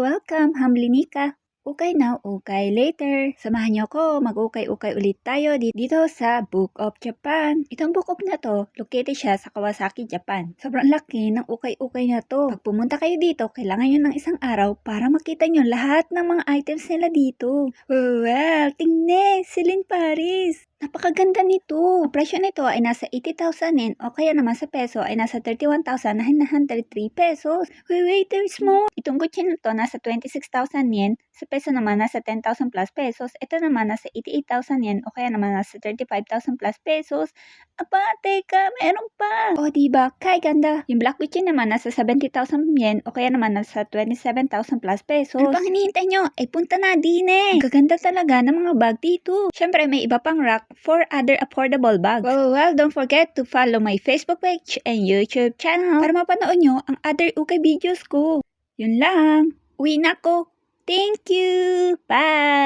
welcome, Humbly Nika. Ukay now, ukay later. Samahan niyo ako, mag-ukay-ukay ulit tayo dito sa Book of Japan. Itong Book of na to, located siya sa Kawasaki, Japan. Sobrang laki ng ukay-ukay na to. Pag pumunta kayo dito, kailangan nyo ng isang araw para makita nyo lahat ng mga items nila dito. Wow, tingnan, Celine Paris. Napakaganda nito. Ang presyo nito ay nasa 80,000 yen o kaya naman sa peso ay nasa 31,903 pesos. Wait, there's more. Itong kotse na to nasa 26,000 yen. Sa peso naman nasa 10,000 plus pesos. Ito naman nasa 88,000 yen o kaya naman nasa 35,000 plus pesos. Aba, teka, meron pa. O diba, kay ganda. Yung black kotse naman nasa 70,000 yen o kaya naman nasa 27,000 plus pesos. Ano pang hinihintay nyo? Ay punta na din eh. Gaganda talaga ng mga bag dito. Syempre may iba pang rack for other affordable bags. Well, don't forget to follow my Facebook page and YouTube channel para mapanood nyo ang other ukay videos ko. Yun lang. Uwi na ko. Thank you. Bye.